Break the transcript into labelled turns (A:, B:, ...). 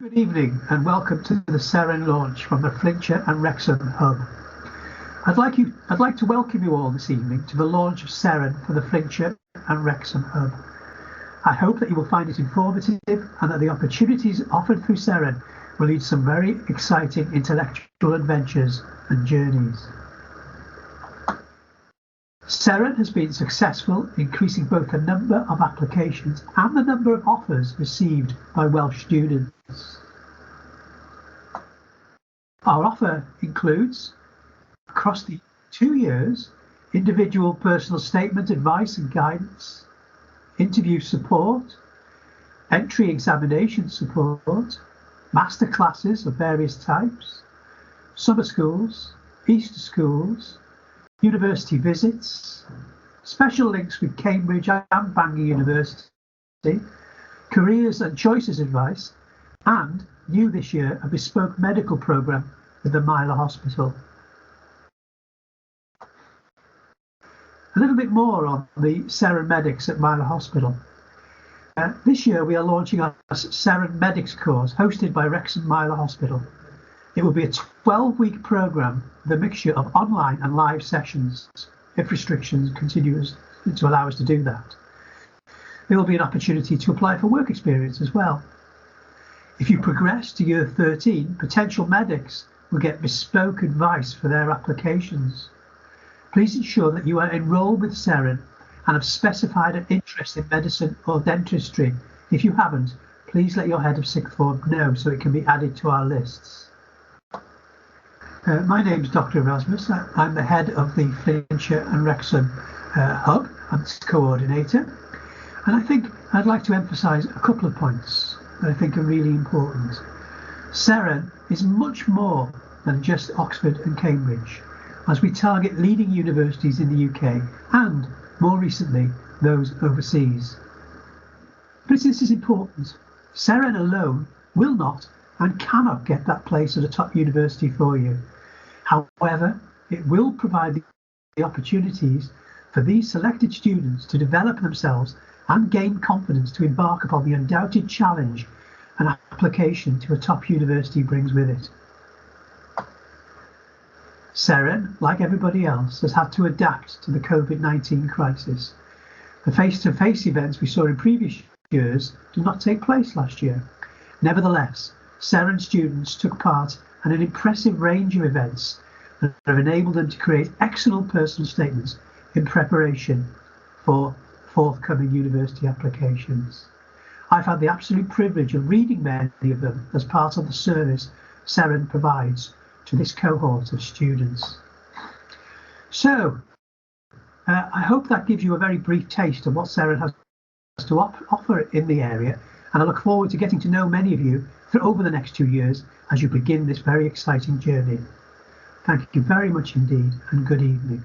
A: Good evening and welcome to the Seren launch from the Flintshire and Wrexham hub. I'd like to welcome you all this evening to the launch of Seren for the Flintshire and Wrexham hub. I hope that you will find it informative and that the opportunities offered through Seren will lead some very exciting intellectual adventures and journeys. Seren has been successful, increasing both the number of applications and the number of offers received by Welsh students. Our offer includes, across the 2 years, individual personal statement advice and guidance, interview support, entry examination support, master classes of various types, summer schools, Easter schools, university visits, special links with Cambridge and Bangor University, careers and choices advice, and, new this year, a bespoke medical programme with the Myler Hospital. A little bit more on the Seren Medics at Myler Hospital. This year we are launching our Seren Medics course hosted by Wrexham Myler Hospital. It will be a 12-week programme with a mixture of online and live sessions, if restrictions continue to allow us to do that. There will be an opportunity to apply for work experience as well. If you progress to year 13, potential medics will get bespoke advice for their applications. Please ensure that you are enrolled with Seren and have specified an interest in medicine or dentistry. If you haven't, please let your head of sixth form know so it can be added to our lists. My name is Dr. Erasmus. I'm the head of the Flintshire and Wrexham hub and its coordinator. And I think I'd like to emphasise a couple of points that I think are really important. Seren is much more than just Oxford and Cambridge, as we target leading universities in the UK and, more recently, those overseas. But this is important. Seren alone will not and cannot get that place at a top university for you. However, it will provide the opportunities for these selected students to develop themselves and gain confidence to embark upon the undoubted challenge an application to a top university brings with it. Seren, like everybody else, has had to adapt to the COVID-19 crisis. The face-to-face events we saw in previous years did not take place last year. Nevertheless, Seren students took part in an impressive range of events that have enabled them to create excellent personal statements in preparation for forthcoming university applications. I've had the absolute privilege of reading many of them as part of the service Seren provides to this cohort of students. So, I hope that gives you a very brief taste of what Seren has to offer in the area, and I look forward to getting to know many of you over the next 2 years as you begin this very exciting journey. Thank you very much indeed, and good evening.